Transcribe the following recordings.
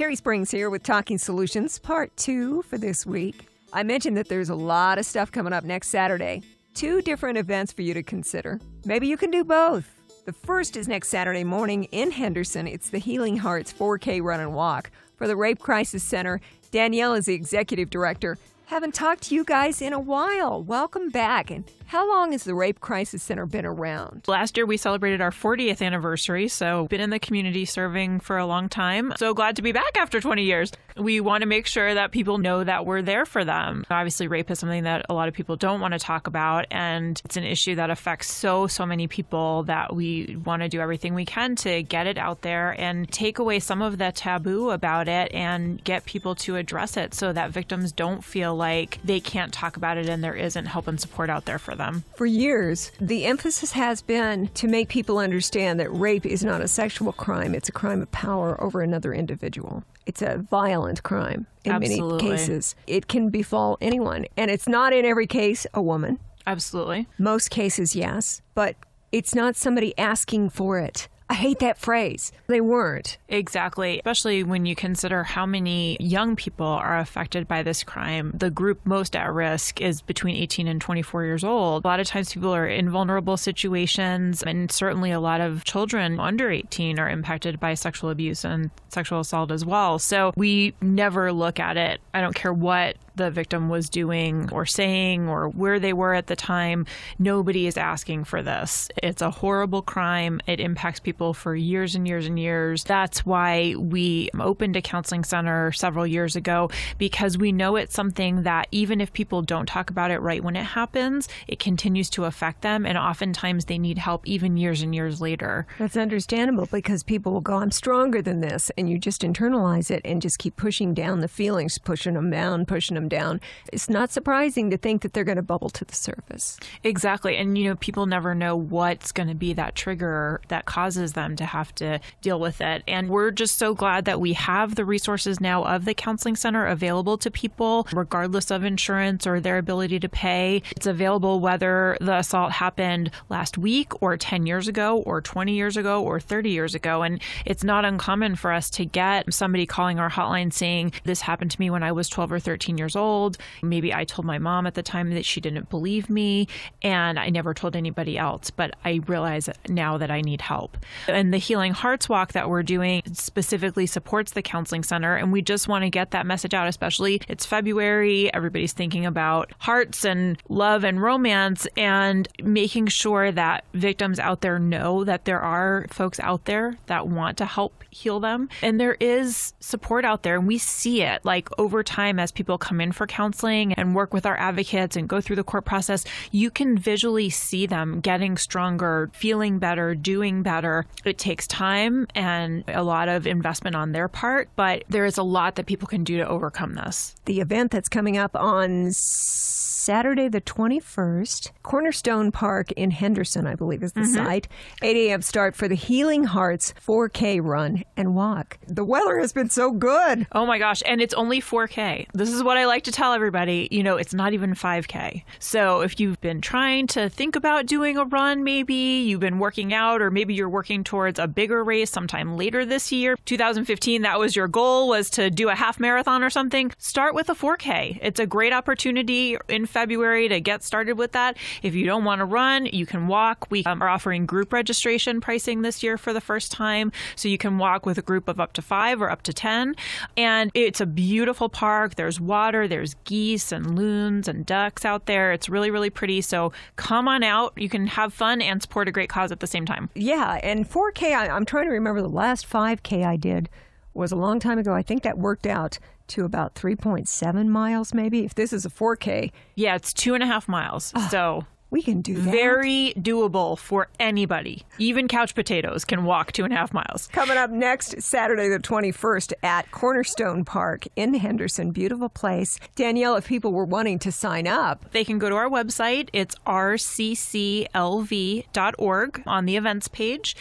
Terry Springs here with Talking Solutions, part 2 for this week. I mentioned that there's a lot of stuff coming up next Saturday. 2 different events for you to consider. Maybe you can do both. The first is next Saturday morning in Henderson. It's the Healing Hearts 4K Run and Walk. For the Rape Crisis Center, Danielle is the executive director. Haven't talked to you guys in a while. Welcome back. And how long has the Rape Crisis Center been around? Last year, we celebrated our 40th anniversary, so been in the community serving for a long time. So glad to be back after 20 years. We want to make sure that people know that we're there for them. Obviously, rape is something that a lot of people don't want to talk about, and it's an issue that affects so many people that we want to do everything we can to get it out there and take away some of the taboo about it and get people to address it so that victims don't feel like they can't talk about it and there isn't help and support out there for them. For years, the emphasis has been to make people understand that rape is not a sexual crime. It's a crime of power over another individual. It's a violent crime in Absolutely. many cases. It can befall anyone. And it's not in every case a woman. Absolutely. Most cases, yes. But it's not somebody asking for it. I hate that phrase. They weren't. Exactly. Especially when you consider how many young people are affected by this crime. The group most at risk is between 18 and 24 years old. A lot of times people are in vulnerable situations, and certainly a lot of children under 18 are impacted by sexual abuse and sexual assault as well. So we never look at it. I don't care what the victim was doing or saying or where they were at the time. Nobody is asking for this. It's a horrible crime. It impacts people for years and years and years. That's why we opened a counseling center several years ago, because we know it's something that even if people don't talk about it right when it happens, it continues to affect them, and oftentimes they need help even years and years later. That's understandable, because people will go, I'm stronger than this, and you just internalize it and just keep pushing down the feelings, pushing them down. It's not surprising to think that they're going to bubble to the surface. Exactly. And, people never know what's going to be that trigger that causes them to have to deal with it. And we're just so glad that we have the resources now of the counseling center available to people, regardless of insurance or their ability to pay. It's available whether the assault happened last week or 10 years ago or 20 years ago or 30 years ago. And it's not uncommon for us to get somebody calling our hotline saying, this happened to me when I was 12 or 13 years old. Maybe I told my mom at the time that she didn't believe me, and I never told anybody else, but I realize now that I need help. And the Healing Hearts Walk that we're doing specifically supports the counseling center, and we just want to get that message out, especially it's February, everybody's thinking about hearts and love and romance, and making sure that victims out there know that there are folks out there that want to help heal them. And there is support out there, and we see it like over time as people come in for counseling and work with our advocates and go through the court process. You can visually see them getting stronger, feeling better, doing better. It takes time and a lot of investment on their part, but there is a lot that people can do to overcome this. The event that's coming up on Saturday the 21st, Cornerstone Park in Henderson, I believe is the site. 8 a.m. start for the Healing Hearts 4K Run and Walk. The weather has been so good. Oh my gosh. And it's only 4K. This is what I like to tell everybody. It's not even 5K. So if you've been trying to think about doing a run, maybe you've been working out, or maybe you're working towards a bigger race sometime later this year, 2015, that was your goal, was to do a half marathon or something, start with a 4K. It's a great opportunity in February to get started with that. If you don't want to run, you can walk. We are offering group registration pricing this year for the first time. So you can walk with a group of up to 5 or up to 10. And it's a beautiful park. There's water, there's geese and loons and ducks out there. It's really, really pretty. So come on out. You can have fun and support a great cause at the same time. Yeah. And 4K, I'm trying to remember the last 5K I did was a long time ago. I think that worked out to about 3.7 miles, maybe. If this is a 4K. Yeah, it's 2.5 miles. So we can do that. Very doable for anybody. Even couch potatoes can walk 2.5 miles. Coming up next Saturday the 21st at Cornerstone Park in Henderson. Beautiful place. Danielle, if people were wanting to sign up, they can go to our website. It's rcclv.org on the events page.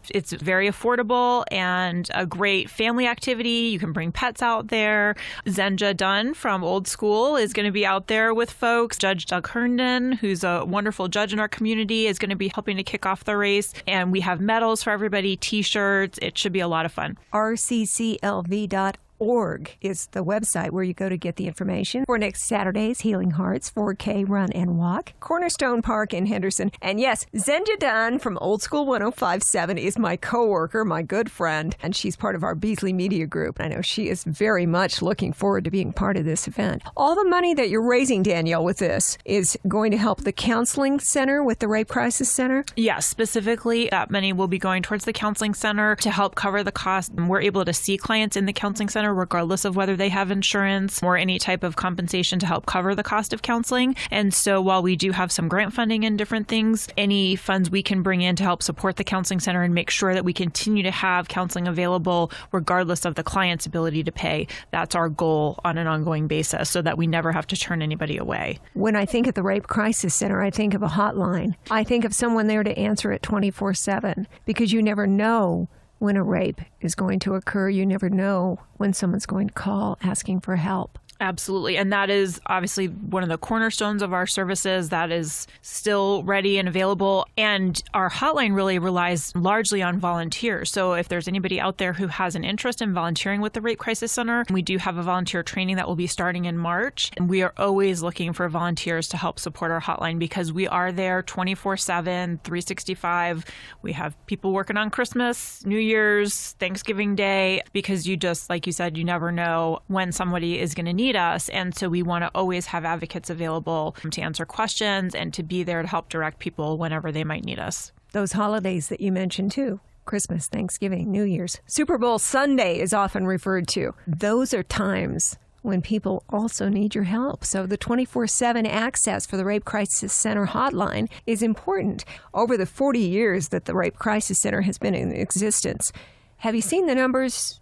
It's very affordable and a great family activity. You can bring pets out there. Zenja Dunn from Old School is going to be out there with folks. Judge Doug Herndon, who's a wonderful judge in our community, is going to be helping to kick off the race. And we have medals for everybody, T-shirts. It should be a lot of fun. rcclv.org. HealingHearts.org is the website where you go to get the information for next Saturday's Healing Hearts 4K Run and Walk, Cornerstone Park in Henderson. And yes, Zenja Dunn from Old School 105.7 is my coworker, my good friend, and she's part of our Beasley Media Group. I know she is very much looking forward to being part of this event. All the money that you're raising, Danielle, with this is going to help the counseling center with the Rape Crisis Center? Yes, specifically, that money will be going towards the counseling center to help cover the cost. We're able to see clients in the counseling center regardless of whether they have insurance or any type of compensation to help cover the cost of counseling. And so while we do have some grant funding and different things, any funds we can bring in to help support the counseling center and make sure that we continue to have counseling available regardless of the client's ability to pay, that's our goal on an ongoing basis so that we never have to turn anybody away. When I think of the Rape Crisis Center, I think of a hotline. I think of someone there to answer it 24/7 because you never know when a rape is going to occur. You never know when someone's going to call asking for help. Absolutely. And that is obviously one of the cornerstones of our services that is still ready and available. And our hotline really relies largely on volunteers. So if there's anybody out there who has an interest in volunteering with the Rape Crisis Center, we do have a volunteer training that will be starting in March. And we are always looking for volunteers to help support our hotline because we are there 24/7, 365. We have people working on Christmas, New Year's, Thanksgiving Day, because you just, like you said, you never know when somebody is going to need us. And so we want to always have advocates available to answer questions and to be there to help direct people whenever they might need us. Those holidays that you mentioned too, Christmas, Thanksgiving, New Year's, Super Bowl Sunday is often referred to. Those are times when people also need your help. So the 24/7 access for the Rape Crisis Center hotline is important. Over the 40 years that the Rape Crisis Center has been in existence, have you seen the numbers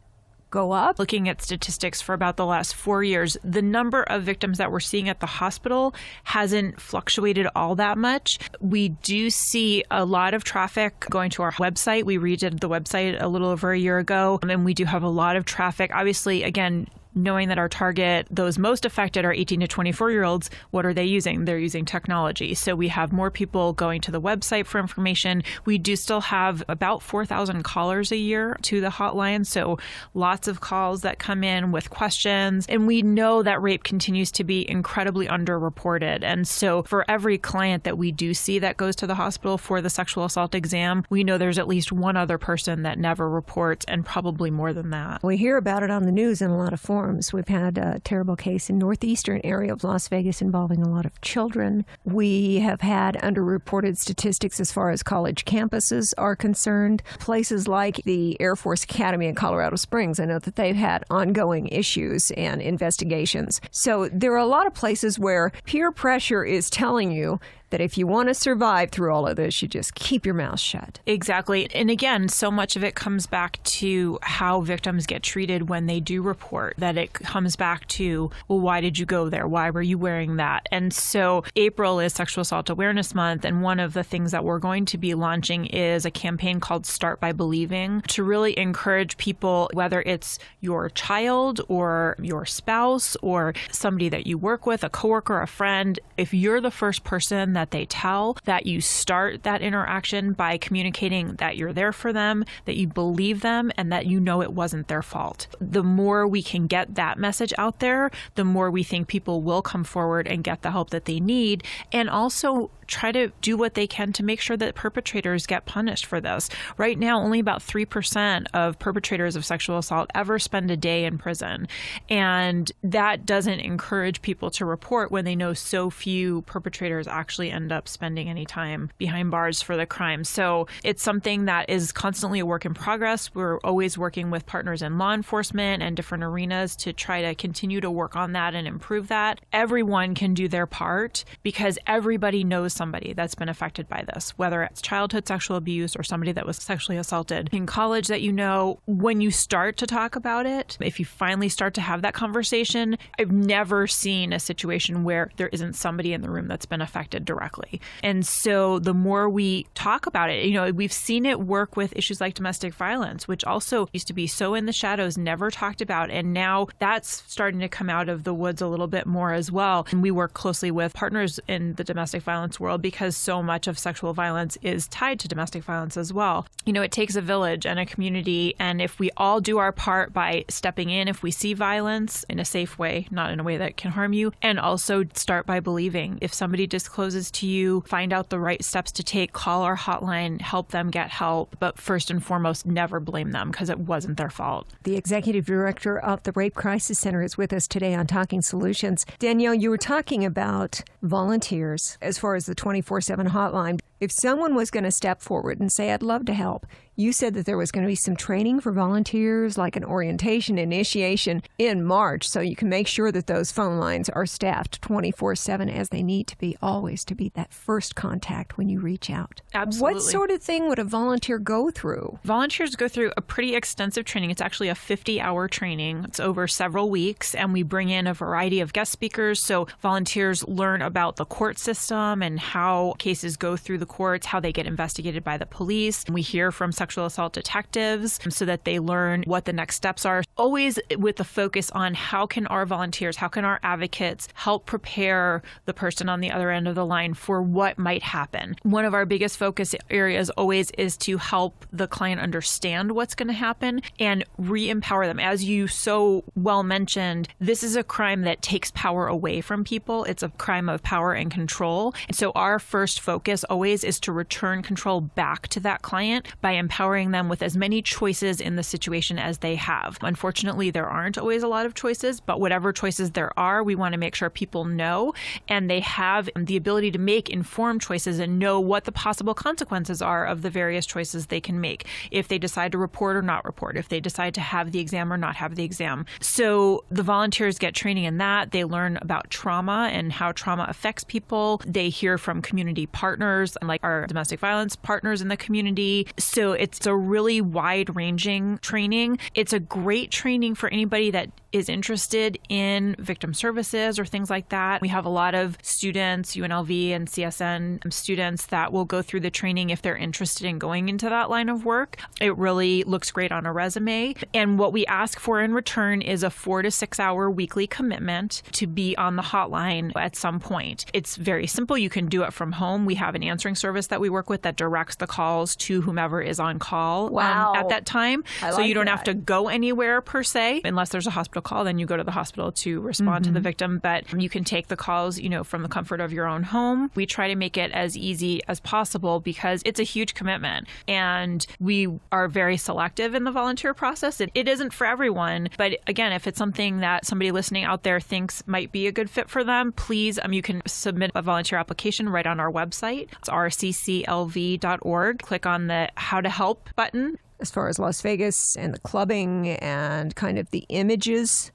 go up? Looking at statistics for about the last 4 years, the number of victims that we're seeing at the hospital hasn't fluctuated all that much. We do see a lot of traffic going to our website. We redid the website a little over a year ago, and we do have a lot of traffic. Obviously, again, knowing that our target, those most affected are 18 to 24-year-olds, what are they using? They're using technology. So we have more people going to the website for information. We do still have about 4,000 callers a year to the hotline. So lots of calls that come in with questions. And we know that rape continues to be incredibly underreported. And so for every client that we do see that goes to the hospital for the sexual assault exam, we know there's at least one other person that never reports, and probably more than that. We hear about it on the news in a lot of forms. We've had a terrible case in northeastern area of Las Vegas involving a lot of children. We have had underreported statistics as far as college campuses are concerned. Places like the Air Force Academy in Colorado Springs, I know that they've had ongoing issues and investigations. So there are a lot of places where peer pressure is telling you that if you want to survive through all of this, you just keep your mouth shut. Exactly. And again, so much of it comes back to how victims get treated when they do report, that it comes back to, well, why did you go there? Why were you wearing that? And so April is Sexual Assault Awareness Month. And one of the things that we're going to be launching is a campaign called Start by Believing, to really encourage people, whether it's your child or your spouse or somebody that you work with, a coworker, a friend, if you're the first person that they tell, that you start that interaction by communicating that you're there for them, that you believe them, and that you know it wasn't their fault. The more we can get that message out there, the more we think people will come forward and get the help that they need, and also try to do what they can to make sure that perpetrators get punished for this. Right now, only about 3% of perpetrators of sexual assault ever spend a day in prison. And that doesn't encourage people to report when they know so few perpetrators actually end up spending any time behind bars for the crime. So it's something that is constantly a work in progress. We're always working with partners in law enforcement and different arenas to try to continue to work on that and improve that. Everyone can do their part because everybody knows somebody that's been affected by this, whether it's childhood sexual abuse or somebody that was sexually assaulted in college that you know. When you start to talk about it, if you finally start to have that conversation, I've never seen a situation where there isn't somebody in the room that's been affected directly. And so the more we talk about it, you know, we've seen it work with issues like domestic violence, which also used to be so in the shadows, never talked about. And now that's starting to come out of the woods a little bit more as well. And we work closely with partners in the domestic violence world world because so much of sexual violence is tied to domestic violence as well. It takes a village and a community, and if we all do our part by stepping in if we see violence in a safe way, not in a way that can harm you, and also start by believing. If somebody discloses to you, find out the right steps to take, call our hotline, help them get help, but first and foremost, never blame them because it wasn't their fault. The executive director of the Rape Crisis Center is with us today on Talking Solutions. Danielle, you were talking about volunteers as far as the 24/7 hotline. If someone was going to step forward and say, I'd love to help, you said that there was going to be some training for volunteers, like an orientation, initiation in March, so you can make sure that those phone lines are staffed 24/7 as they need to be, always to be that first contact when you reach out. Absolutely. What sort of thing would a volunteer go through? Volunteers go through a pretty extensive training. It's actually a 50-hour training. It's over several weeks, and we bring in a variety of guest speakers. So volunteers learn about the court system and how cases go through the courts, how they get investigated by the police. And we hear from sexual assault detectives so that they learn what the next steps are, always with the focus on how can our volunteers, how can our advocates help prepare the person on the other end of the line for what might happen. One of our biggest focus areas always is to help the client understand what's going to happen and re-empower them. As you so well mentioned, this is a crime that takes power away from people. It's a crime of power and control. And so our first focus always is to return control back to that client by empowering them with as many choices in the situation as they have. Unfortunately, there aren't always a lot of choices, but whatever choices there are, we want to make sure people know and they have the ability to make informed choices and know what the possible consequences are of the various choices they can make if they decide to report or not report, if they decide to have the exam or not have the exam. So the volunteers get training in that. They learn about trauma and how trauma affects people. They hear from community partners, like our domestic violence partners in the community. So it's a really wide-ranging training. It's a great training for anybody that is interested in victim services or things like that. We have a lot of students, UNLV and CSN students, that will go through the training if they're interested in going into that line of work. It really looks great on a resume. And what we ask for in return is a 4 to 6 hour weekly commitment to be on the hotline at some point. It's very simple. You can do it from home. We have an answering service that we work with that directs the calls to whomever is on call at that time. So you don't have to go anywhere per se, unless there's a hospital call, then you go to the hospital to respond to the victim. But you can take the calls, from the comfort of your own home. We try to make it as easy as possible because it's a huge commitment. And we are very selective in the volunteer process. It isn't for everyone. But again, if it's something that somebody listening out there thinks might be a good fit for them, please, you can submit a volunteer application right on our website. It's rcclv.org. Click on the How to Help button. As far as Las Vegas and the clubbing and kind of the images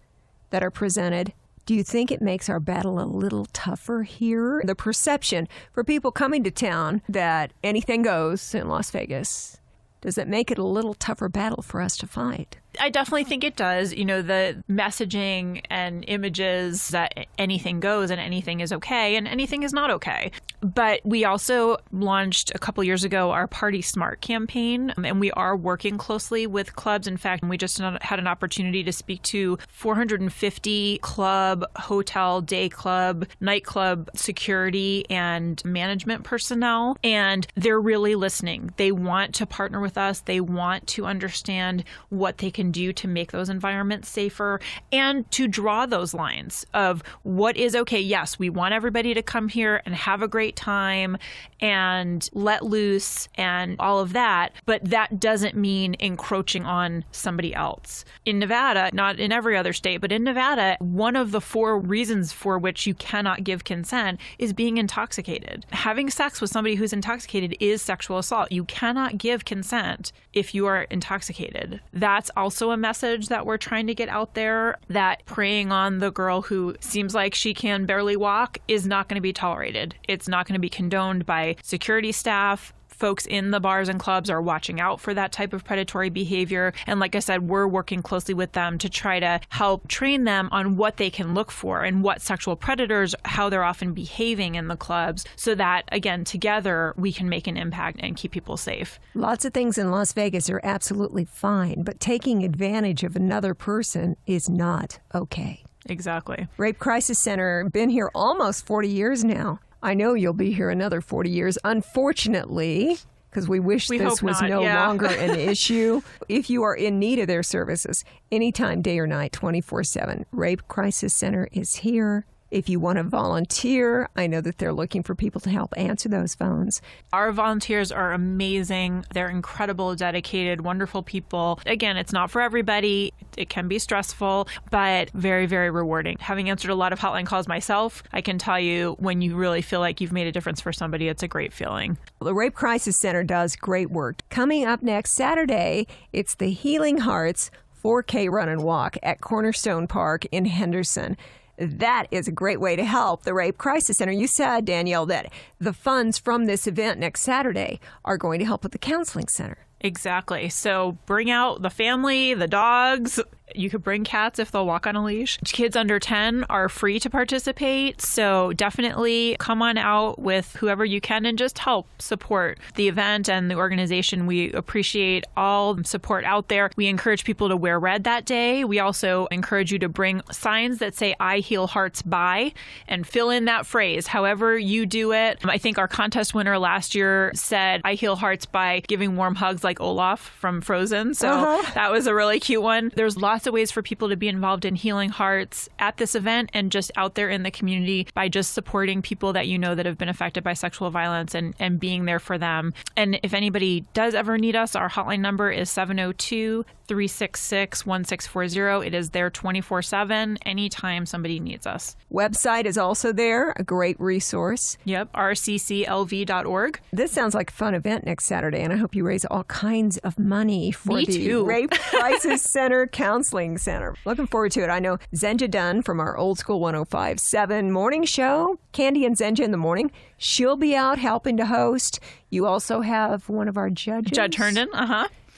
that are presented, do you think it makes our battle a little tougher here? The perception for people coming to town that anything goes in Las Vegas, does it make it a little tougher battle for us to fight? I definitely think it does. The messaging and images that anything goes and anything is okay and anything is not okay. But we also launched a couple years ago our Party Smart campaign, and we are working closely with clubs. In fact, we just had an opportunity to speak to 450 club, hotel, day club, nightclub security and management personnel, and they're really listening. They want to partner with us. They want to understand what they can do to make those environments safer and to draw those lines of what is okay. Yes, we want everybody to come here and have a great time and let loose and all of that, but that doesn't mean encroaching on somebody else. In Nevada, not in every other state, but in Nevada, one of the 4 reasons for which you cannot give consent is being intoxicated. Having sex with somebody who's intoxicated is sexual assault. You cannot give consent if you are intoxicated. That's also a message that we're trying to get out there, that preying on the girl who seems like she can barely walk is not going to be tolerated. It's not going to be condoned by security staff. Folks in the bars and clubs are watching out for that type of predatory behavior. And like I said, we're working closely with them to try to help train them on what they can look for and what sexual predators, how they're often behaving in the clubs, so that, again, together we can make an impact and keep people safe. Lots of things in Las Vegas are absolutely fine, but taking advantage of another person is not okay. Exactly. Rape Crisis Center, been here almost 40 years now. I know you'll be here another 40 years, unfortunately, because we wish this was no longer an issue. If you are in need of their services, anytime, day or night, 24/7, Rape Crisis Center is here. If you want to volunteer, I know that they're looking for people to help answer those phones. Our volunteers are amazing. They're incredible, dedicated, wonderful people. Again, it's not for everybody. It can be stressful, but very, very rewarding. Having answered a lot of hotline calls myself, I can tell you when you really feel like you've made a difference for somebody, it's a great feeling. The Rape Crisis Center does great work. Coming up next Saturday, it's the Healing Hearts 4K Run and Walk at Cornerstone Park in Henderson. That is a great way to help the Rape Crisis Center. You said, Danielle, that the funds from this event next Saturday are going to help with the counseling center. Exactly. So bring out the family, the dogs. You could bring cats if they'll walk on a leash. Kids under 10 are free to participate. So definitely come on out with whoever you can and just help support the event and the organization. We appreciate all support out there. We encourage people to wear red that day. We also encourage you to bring signs that say, I heal hearts by, and fill in that phrase, however you do it. I think our contest winner last year said, I heal hearts by giving warm hugs like Olaf from Frozen. So that was a really cute one. There's lots of ways for people to be involved in healing hearts at this event and just out there in the community by just supporting people that you know that have been affected by sexual violence and being there for them. And if anybody does ever need us, our hotline number is 702-366-1640. It is there 24/7 anytime somebody needs us. Website is also there, a great resource. Yep, rcclv.org. This sounds like a fun event next Saturday, and I hope you raise all kinds of money for the Rape Crisis Center Counseling Center. Looking forward to it. I know Zenja Dunn from our Old School 105.7 morning show, Candy and Zenja in the morning. She'll be out helping to host. You also have one of our judges. Judge Herndon,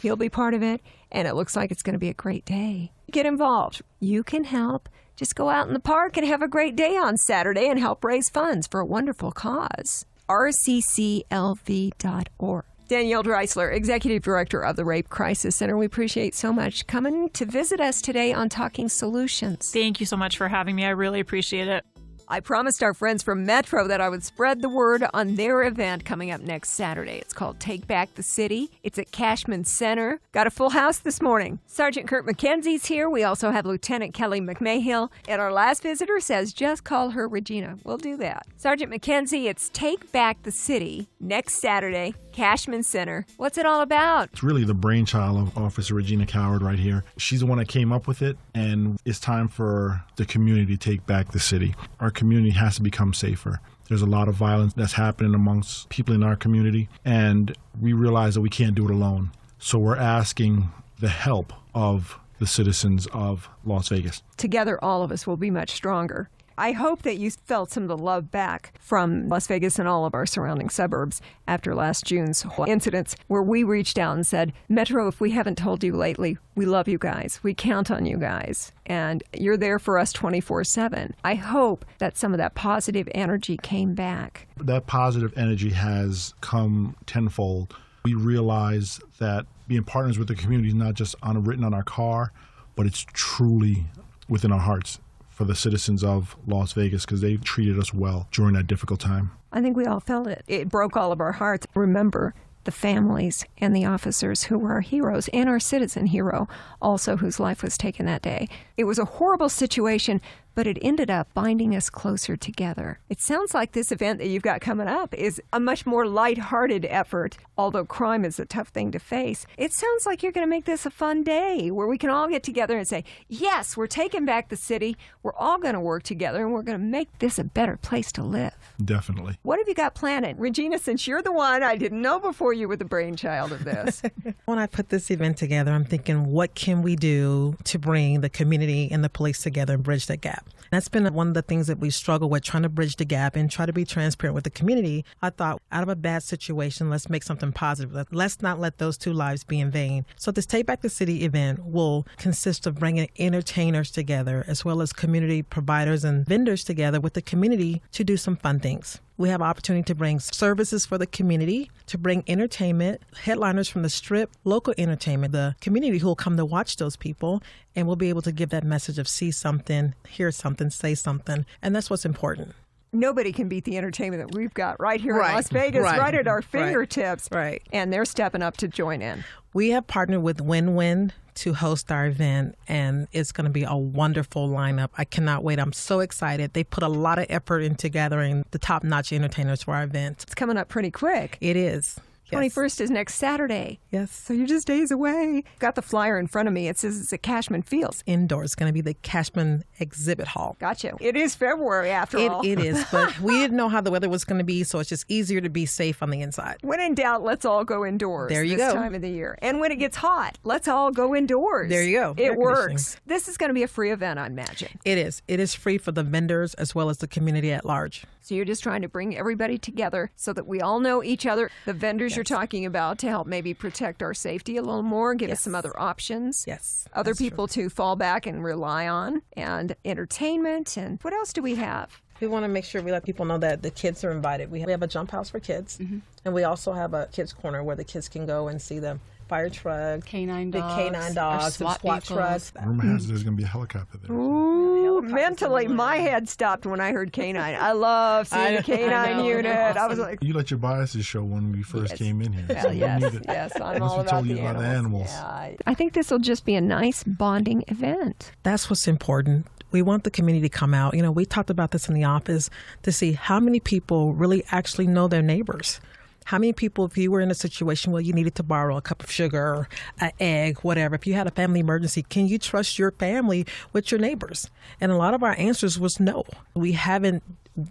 He'll be part of it, and it looks like it's going to be a great day. Get involved. You can help. Just go out in the park and have a great day on Saturday and help raise funds for a wonderful cause. RCCLV.org. Danielle Dreisler, Executive Director of the Rape Crisis Center. We appreciate so much coming to visit us today on Talking Solutions. Thank you so much for having me. I really appreciate it. I promised our friends from Metro that I would spread the word on their event coming up next Saturday. It's called Take Back the City. It's at Cashman Center. Got a full house this morning. Sergeant Kurt McKenzie's here. We also have Lieutenant Kelly McMahill. And our last visitor says, just call her Regina. We'll do that. Sergeant McKenzie, it's Take Back the City next Saturday, Cashman Center. What's it all about? It's really the brainchild of Officer Regina Coward right here. She's the one that came up with it, and it's time for the community to take back the city. Our community has to become safer. There's a lot of violence that's happening amongst people in our community, and we realize that we can't do it alone. So we're asking the help of the citizens of Las Vegas. Together, all of us will be much stronger. I hope that you felt some of the love back from Las Vegas and all of our surrounding suburbs after last June's incidents, where we reached out and said, Metro, if we haven't told you lately, we love you guys. We count on you guys. And you're there for us 24/7. I hope that some of that positive energy came back. That positive energy has come tenfold. We realize that being partners with the community is not just written on our car, but it's truly within our hearts for the citizens of Las Vegas, because they treated us well during that difficult time. I think we all felt it. It broke all of our hearts. Remember the families and the officers who were our heroes, and our citizen hero also, whose life was taken that day. It was a horrible situation, but it ended up binding us closer together. It sounds like this event that you've got coming up is a much more lighthearted effort, although crime is a tough thing to face. It sounds like you're going to make this a fun day where we can all get together and say, yes, we're taking back the city. We're all going to work together, and we're going to make this a better place to live. Definitely. What have you got planned? Regina, since you're the one I didn't know before you were the brainchild of this. When I put this event together, I'm thinking, what can we do to bring the community and the police together and bridge that gap? That's been one of the things that we struggle with, trying to bridge the gap and try to be transparent with the community. I thought, out of a bad situation, let's make something positive. Let's not let those two lives be in vain. So this Take Back the City event will consist of bringing entertainers together, as well as community providers and vendors together with the community to do some fun things. We have an opportunity to bring services for the community, to bring entertainment, headliners from the Strip, local entertainment, the community who will come to watch those people, and we'll be able to give that message of see something, hear something, say something, and that's what's important. Nobody can beat the entertainment that we've got right here in Right. Las Vegas, Right. right at our fingertips. Right. And they're stepping up to join in. We have partnered with Win-Win to host our event, and it's going to be a wonderful lineup. I cannot wait. I'm so excited. They put a lot of effort into gathering the top-notch entertainers for our event. It's coming up pretty quick. It is. Yes. 21st is next Saturday. Yes. So you're just days away. Got the flyer in front of me. It says it's at Cashman Fields. Indoors. It's going to be the Cashman Exhibit Hall. Gotcha. It is February after all. It is, but we didn't know how the weather was going to be, so it's just easier to be safe on the inside. When in doubt, let's all go indoors There you this go. time of the year. And when it gets hot, let's all go indoors. There you go. It Air conditioning. works. This is going to be a free event, I imagine. It is. It is free for the vendors as well as the community at large. So you're just trying to bring everybody together so that we all know each other. The vendors you're talking about to help maybe protect our safety a little more, give us some other options. Yes. Other that's true. people to fall back and rely on, and entertainment. And what else do we have? We want to make sure we let people know that the kids are invited. We have a jump house for kids, and we also have a kids corner where the kids can go and see the fire truck, Canine the dogs, canine dogs, our the SWAT SWAT vehicles. trucks. Rumor has it there's going to be a helicopter there. Ooh, mentally, my head stopped when I heard canine. I love seeing the canine know. unit. I was like, You let your biases show when we first came in here. well, So you yes, need it. yes, I'm Once all we about told you the about animals. the animals. Yeah, I think this will just be a nice bonding event. That's what's important. We want the community to come out. You know, we talked about this in the office to see how many people really actually know their neighbors. How many people, if you were in a situation where you needed to borrow a cup of sugar or an egg, whatever, if you had a family emergency, can you trust your family with your neighbors? And a lot of our answers was no. We haven't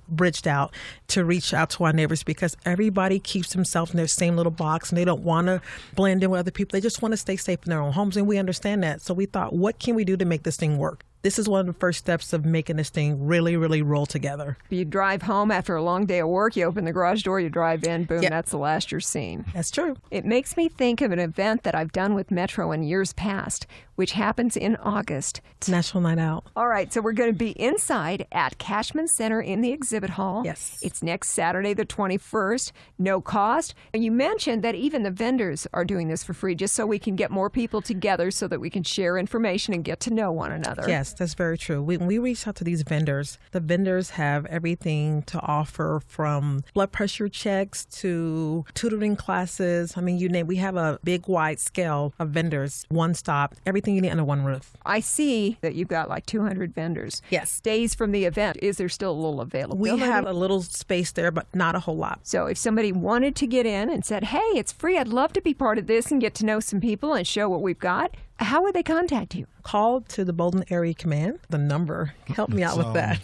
bridged out to reach out to our neighbors because everybody keeps themselves in their same little box and they don't want to blend in with other people. They just want to stay safe in their own homes, and we understand that. So we thought, what can we do to make this thing work? This is one of the first steps of making this thing really, really roll together. You drive home after a long day of work, you open the garage door, you drive in, boom, Yep. that's the last you're seen. That's true. It makes me think of an event that I've done with Metro in years past, which happens in August. It's National Night Out. All right, so we're going to be inside at Cashman Center in the exhibit hall. Yes. It's next Saturday, the 21st, no cost. And you mentioned that even the vendors are doing this for free, just so we can get more people together so that we can share information and get to know one another. Yes, that's very true. When we reach out to these vendors, the vendors have everything to offer from blood pressure checks to tutoring classes. I mean, you name, we have a big wide scale of vendors, one stop, everything you need under one roof. I see that you've got like 200 vendors. Yes. Days from the event, is there still a little available? We have a little space there, but not a whole lot. So if somebody wanted to get in and said, hey, it's free, I'd love to be part of this and get to know some people and show what we've got, how would they contact you? Call to the Bolden Area Command. The number, help me out with that.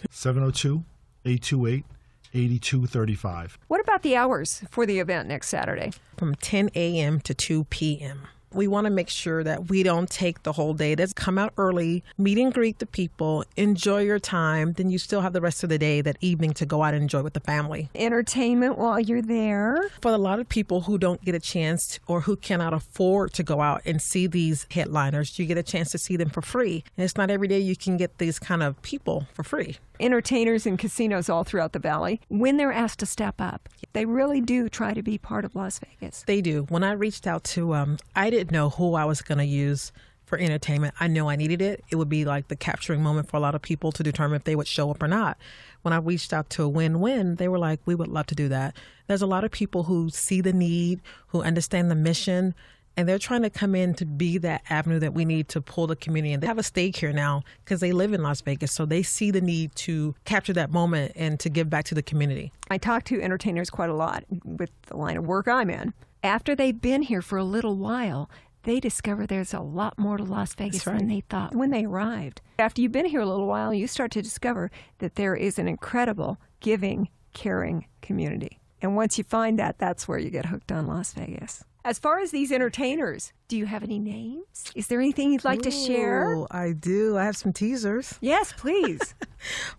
702-828-8235. What about the hours for the event next Saturday? From 10 a.m. to 2 p.m. We want to make sure that we don't take the whole day. Let's come out early, meet and greet the people, enjoy your time. Then you still have the rest of the day, that evening, to go out and enjoy with the family. Entertainment while you're there. For a lot of people who don't get a chance or who cannot afford to go out and see these headliners, you get a chance to see them for free. And it's not every day you can get these kind of people for free. Entertainers and casinos all throughout the valley, when they're asked to step up, they really do try to be part of Las Vegas. They do. When I reached out to, I didn't know who I was going to use for entertainment. I know I needed it. It would be like the capturing moment for a lot of people to determine if they would show up or not. When I reached out to Win-Win, they were like, we would love to do that. There's a lot of people who see the need, who understand the mission, and they're trying to come in to be that avenue that we need to pull the community in. They have a stake here now because they live in Las Vegas, so they see the need to capture that moment and to give back to the community. I talk to entertainers quite a lot with the line of work I'm in. After they've been here for a little while, they discover there's a lot more to Las Vegas than they thought when they arrived. After you've been here a little while, you start to discover that there is an incredible, giving, caring community. And once you find that, that's where you get hooked on Las Vegas. As far as these entertainers, do you have any names? Is there anything you'd like to share? Oh, I do. I have some teasers. Yes, please.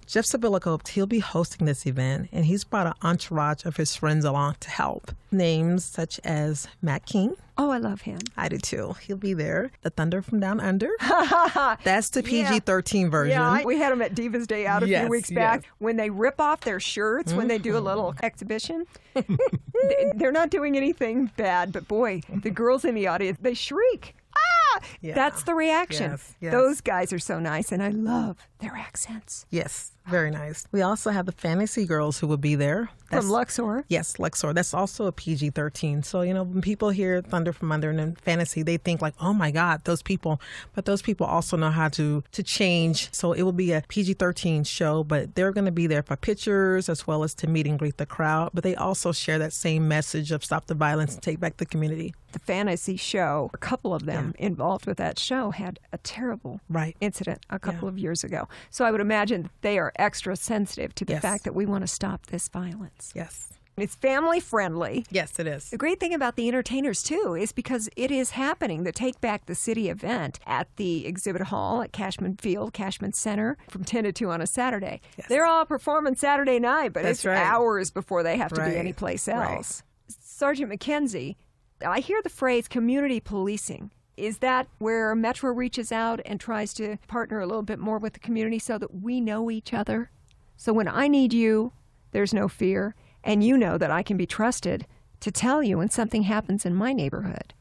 Jeff Sabilico, he'll be hosting this event, and he's brought an entourage of his friends along to help. Names such as Matt King. Oh, I love him. I do too. He'll be there. The Thunder from Down Under. That's the PG-13 version. Yeah, we had them at Divas Day Out a few Yes, weeks back. yes. When they rip off their shirts, when they do a little exhibition, they're not doing anything bad. But boy, the girls in the audience, they shriek. Yeah. That's the reaction. Yes. Those guys are so nice, and I love their accents. Yes, very nice. We also have the Fantasy Girls who will be there. From Luxor? Yes, Luxor. That's also a PG-13. So, when people hear Thunder from Under and then Fantasy, they think like, oh my God, those people. But those people also know how to change. So it will be a PG-13 show, but they're going to be there for pictures as well as to meet and greet the crowd. But they also share that same message of stop the violence and take back the community. The Fantasy show, a couple of them involved with that show had a terrible incident a couple of years ago. So I would imagine that they are extra sensitive to the fact that we want to stop this violence. Yes. It's family friendly. Yes, it is. The great thing about the entertainers, too, is because it is happening, the Take Back the City event at the exhibit hall at Cashman Field, Cashman Center, from 10 to 2 on a Saturday. Yes. They're all performing Saturday night, but it's hours before they have to be anyplace else. Sergeant McKenzie, I hear the phrase community policing. Is that where Metro reaches out and tries to partner a little bit more with the community so that we know each other? So when I need you, there's no fear, and you know that I can be trusted to tell you when something happens in my neighborhood.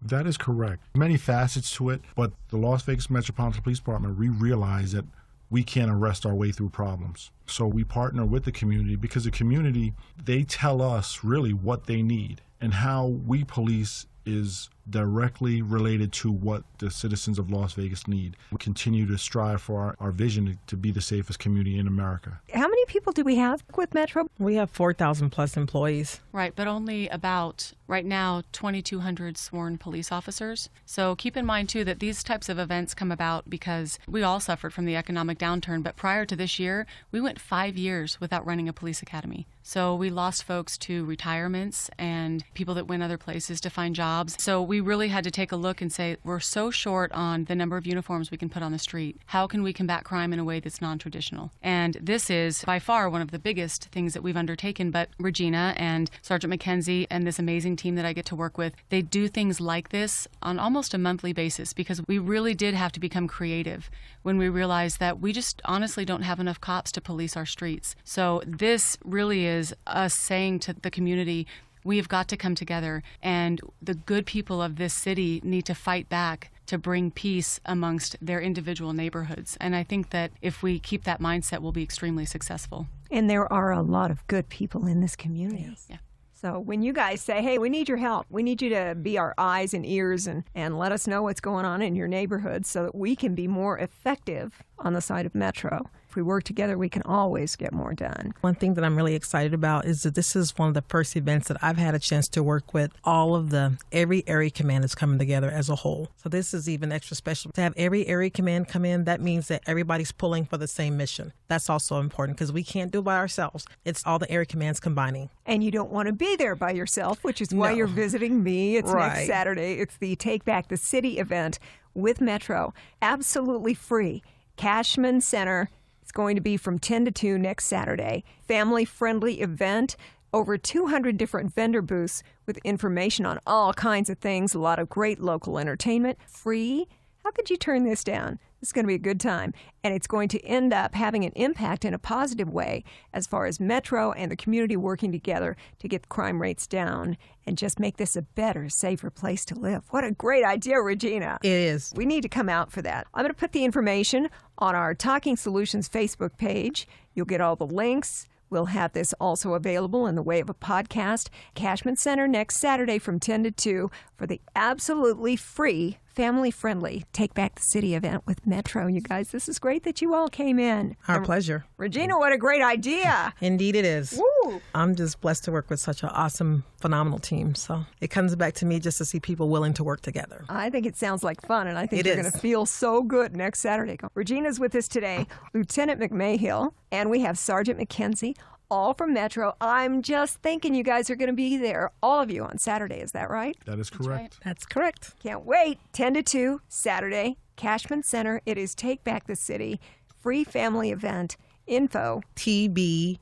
That is correct. Many facets to it, but the Las Vegas Metropolitan Police Department, we realize that we can't arrest our way through problems. So we partner with the community because the community, they tell us really what they need, and how we police is directly related to what the citizens of Las Vegas need. We continue to strive for our vision to be the safest community in America. How many people do we have with Metro? We have 4,000 plus employees. Right, but only about, right now, 2,200 sworn police officers. So keep in mind, too, that these types of events come about because we all suffered from the economic downturn, but prior to this year, we went 5 years without running a police academy. So we lost folks to retirements and people that went other places to find jobs. So we really had to take a look and say, we're so short on the number of uniforms we can put on the street. How can we combat crime in a way that's non-traditional? And this is by far one of the biggest things that we've undertaken. But Regina and Sergeant McKenzie and this amazing team that I get to work with, they do things like this on almost a monthly basis because we really did have to become creative when we realized that we just honestly don't have enough cops to police our streets. So this really is us saying to the community, we have got to come together, and the good people of this city need to fight back to bring peace amongst their individual neighborhoods. And I think that if we keep that mindset, we'll be extremely successful. And there are a lot of good people in this community. Yes. Yeah. So when you guys say, hey, we need your help, we need you to be our eyes and ears and let us know what's going on in your neighborhood so that we can be more effective on the side of Metro. If we work together, we can always get more done. One thing that I'm really excited about is that this is one of the first events that I've had a chance to work with all of every area command is coming together as a whole. So this is even extra special. To have every area command come in, that means that everybody's pulling for the same mission. That's also important because we can't do it by ourselves. It's all the area commands combining. And you don't want to be there by yourself, which is why you're visiting me. It's next Saturday. It's the Take Back the City event with Metro. Absolutely free. Cashman Center. It's going to be from 10 to 2 next Saturday. Family-friendly event. Over 200 different vendor booths with information on all kinds of things. A lot of great local entertainment. Free. How could you turn this down? It's going to be a good time. And it's going to end up having an impact in a positive way as far as Metro and the community working together to get crime rates down and just make this a better, safer place to live. What a great idea, Regina. It is. We need to come out for that. I'm going to put the information on our Talking Solutions Facebook page. You'll get all the links. We'll have this also available in the way of a podcast. Cashman Center next Saturday from 10 to 2 for the absolutely free, family-friendly Take Back the City event with Metro. You guys, this is great that you all came in. Our pleasure. Regina, what a great idea. Indeed it is. Woo! I'm just blessed to work with such an awesome, phenomenal team. So it comes back to me just to see people willing to work together. I think it sounds like fun, and I think you're going to feel so good next Saturday. Regina's with us today, Lieutenant McMahill, and we have Sergeant McKenzie, all from Metro. I'm just thinking you guys are going to be there, all of you, on Saturday. Is that right? That is correct. That's correct. Can't wait. 10 to 2, Saturday, Cashman Center. It is Take Back the City, free family event. Info, tbtclv.org.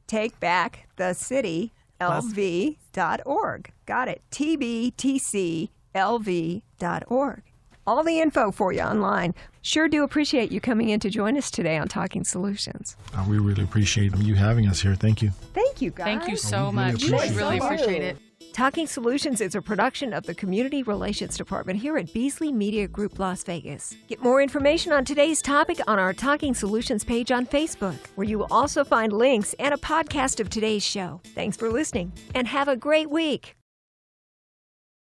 TakeBackTheCityLV.org. Got it. tbtclv.org. All the info for you online. Sure do appreciate you coming in to join us today on Talking Solutions. We really appreciate you having us here. Thank you. Thank you, guys. Thank you so we really much. appreciate We really it. appreciate it. Talking Solutions is a production of the Community Relations Department here at Beasley Media Group Las Vegas. Get more information on today's topic on our Talking Solutions page on Facebook, where you will also find links and a podcast of today's show. Thanks for listening, and have a great week.